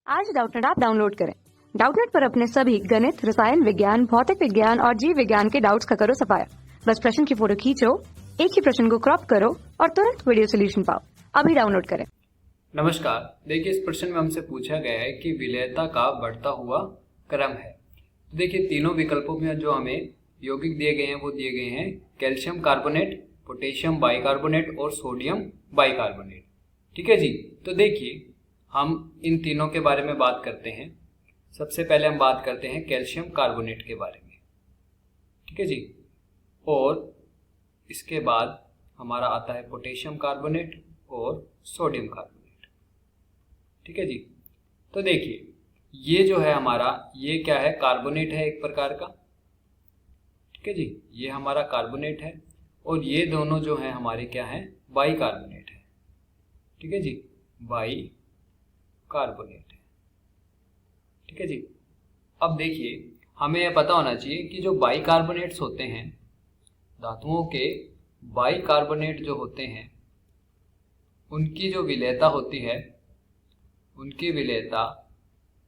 आज Doubtnut app download करें। Doubtnut पर अपने सभी गणित, रसायन विज्ञान, भौतिक विज्ञान और जीव विज्ञान के डाउट्स का करो सफाया। बस प्रश्न की फोटो खींचो, एक ही प्रश्न को क्रॉप करो और तुरंत वीडियो सोल्यूशन पाओ। अभी डाउनलोड करें। नमस्कार। देखिए, इस प्रश्न में हमसे पूछा गया है कि विलेयता का बढ़ता हुआ क्रम है। तो देखिए, तीनों विकल्पों में जो हमें यौगिक दिए गए हैं वो दिए गए हैं कैल्शियम कार्बोनेट, पोटेशियम बाइकार्बोनेट और सोडियम बाइकार्बोनेट। ठीक है जी। तो देखिए, हम इन तीनों के बारे में बात करते हैं। सबसे पहले हम बात करते हैं कैल्शियम कार्बोनेट के बारे में। ठीक है जी। और इसके बाद हमारा आता है पोटेशियम कार्बोनेट और सोडियम कार्बोनेट। ठीक है जी। तो देखिए, ये जो है हमारा, ये क्या है, कार्बोनेट है एक प्रकार का। ठीक है जी। ये हमारा कार्बोनेट है और ये दोनों जो है हमारे क्या है, बाइकार्बोनेट है। ठीक है जी। बाइकार्बोनेट है। ठीक है जी। अब देखिए, हमें यह पता होना चाहिए कि जो बाइकार्बोनेट्स होते हैं, धातुओं के बाइकार्बोनेट जो होते हैं, उनकी जो विलेयता होती है, उनकी विलेयता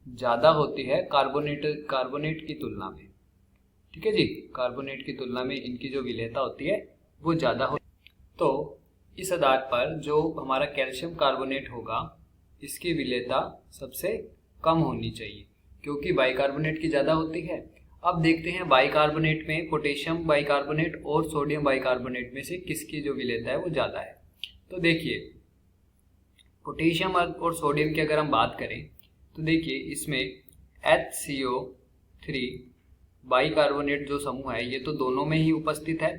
ज़्यादा होती है कार्बोनेट की तुलना में। ठीक है जी। कार्बोनेट की तुलना में इनकी जो विलेयता होती है वो ज़्यादा होती है। तो इस आधार पर जो हमारा कैल्शियम कार्बोनेट होगा, इसकी विलेयता सबसे कम होनी चाहिए क्योंकि बाइकार्बोनेट की ज़्यादा होती है। अब देखते हैं बाइकार्बोनेट में पोटेशियम बाइकार्बोनेट और सोडियम बाइकार्बोनेट में से किसकी जो विलेयता है वो ज़्यादा है। तो देखिए, पोटेशियम और सोडियम की अगर हम बात करें तो देखिए, इसमें HCO3 बाइकार्बोनेट जो समूह है ये तो दोनों में ही उपस्थित है।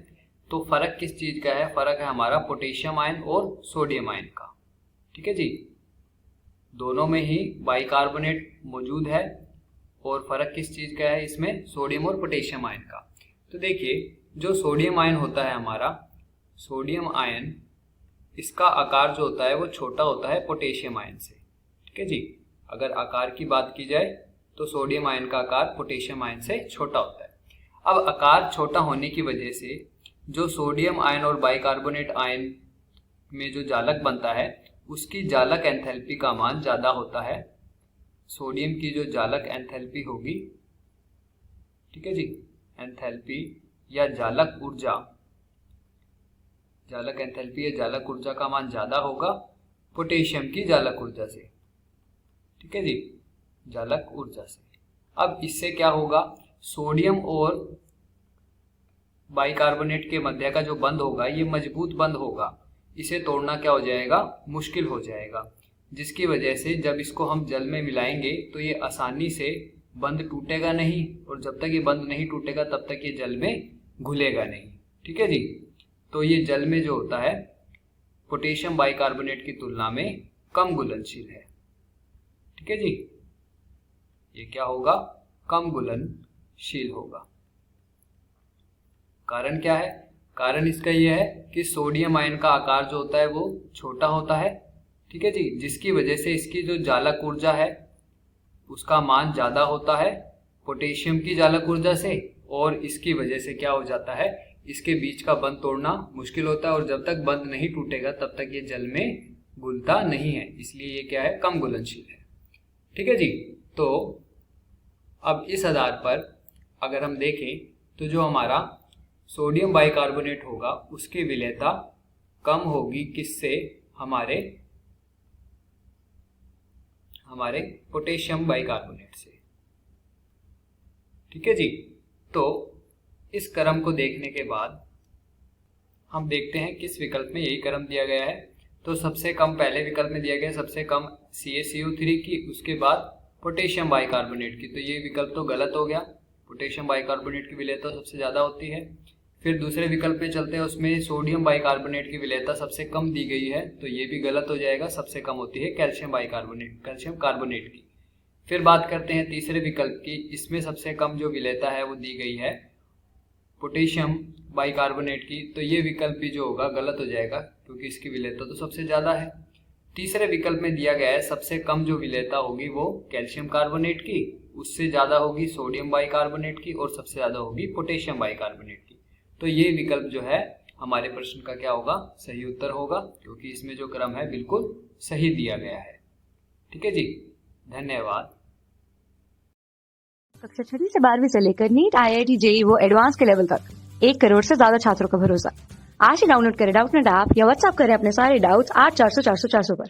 तो फर्क किस चीज़ का है? फर्क है हमारा पोटेशियम आयन और सोडियम आयन का। ठीक है जी। दोनों में ही बाइकार्बोनेट मौजूद है और फर्क किस चीज़ का है इसमें? सोडियम और पोटेशियम आयन का। तो देखिए, जो सोडियम आयन होता है हमारा, सोडियम आयन, इसका आकार जो होता है वो छोटा होता है पोटेशियम आयन से। ठीक है जी। अगर आकार की बात की जाए तो सोडियम आयन का आकार पोटेशियम आयन से छोटा होता है। अब आकार छोटा होने की वजह से जो सोडियम आयन और बाइकार्बोनेट आयन में जो जालक बनता है, उसकी जालक एंथैल्पी का मान ज़्यादा होता है। सोडियम की जो जालक एंथैल्पी होगी, ठीक है जी, एंथैल्पी या जालक ऊर्जा, जालक एंथैल्पी या जालक ऊर्जा का मान ज़्यादा होगा पोटेशियम की जालक ऊर्जा से। ठीक है जी, जालक ऊर्जा से। अब इससे क्या होगा? सोडियम और बाइकार्बोनेट के मध्य का जो बंध होगा ये मजबूत बंध होगा। इसे तोड़ना क्या हो जाएगा? मुश्किल हो जाएगा, जिसकी वजह से जब इसको हम जल में मिलाएंगे तो ये आसानी से बंध टूटेगा नहीं, और जब तक ये बंध नहीं टूटेगा तब तक ये जल में घुलेगा नहीं। ठीक है जी। तो ये जल में जो होता है पोटेशियम बाइकार्बोनेट की तुलना में कम घुलनशील है। ठीक है जी। ये क्या होगा? कम घुलनशील होगा। कारण क्या है? कारण इसका यह है कि सोडियम आयन का आकार जो होता है वो छोटा होता है। ठीक है जी। जिसकी वजह से इसकी जो जालक ऊर्जा है उसका मान ज़्यादा होता है पोटेशियम की जालक ऊर्जा से, और इसकी वजह से क्या हो जाता है? इसके बीच का बंध तोड़ना मुश्किल होता है, और जब तक बंध नहीं टूटेगा तब तक ये जल में घुलता नहीं है। इसलिए ये क्या है? कम घुलनशील है। ठीक है जी। तो अब इस आधार पर अगर हम देखें तो जो हमारा सोडियम बाइकार्बोनेट होगा उसकी विलेयता कम होगी किससे? हमारे पोटेशियम बाइकार्बोनेट से। ठीक है जी। तो इस क्रम को देखने के बाद हम देखते हैं किस विकल्प में यही क्रम दिया गया है। तो सबसे कम पहले विकल्प में दिया गया है सबसे कम CaCO3 की, उसके बाद पोटेशियम बाइकार्बोनेट की। तो ये विकल्प तो गलत हो गया। पोटेशियम बाइकार्बोनेट की विलेयता सबसे ज़्यादा होती है। फिर दूसरे विकल्प में चलते हैं, उसमें सोडियम बाइकार्बोनेट की विलेयता सबसे कम दी गई है, तो ये भी गलत हो जाएगा। सबसे कम होती है कैल्शियम कार्बोनेट की। फिर बात करते हैं तीसरे विकल्प की, इसमें सबसे कम जो विलेयता है वो दी गई है पोटेशियम बाइकार्बोनेट की। तो ये विकल्प भी जो होगा गलत हो जाएगा क्योंकि इसकी विलेयता तो सबसे ज़्यादा है। तीसरे विकल्प में दिया गया है सबसे कम जो विलेयता होगी वो कैल्शियम कार्बोनेट की, उससे ज़्यादा होगी सोडियम बाइकार्बोनेट की, और सबसे ज़्यादा होगी पोटेशियम बाइकार्बोनेट की। तो ये विकल्प जो है हमारे प्रश्न का क्या होगा? सही उत्तर होगा, क्योंकि इसमें जो क्रम है बिल्कुल सही दिया गया है। ठीक है जी। धन्यवाद। कक्षा 6वीं से 12वीं से लेकर नीट, IIT, JEE वो एडवांस के लेवल तक 1 करोड़ से ज्यादा छात्रों का भरोसा। आज ही डाउनलोड करें डाउटनेट ऐप या व्हाट्सएप करें अपने सारे डाउट्स 8400 400 400 पर।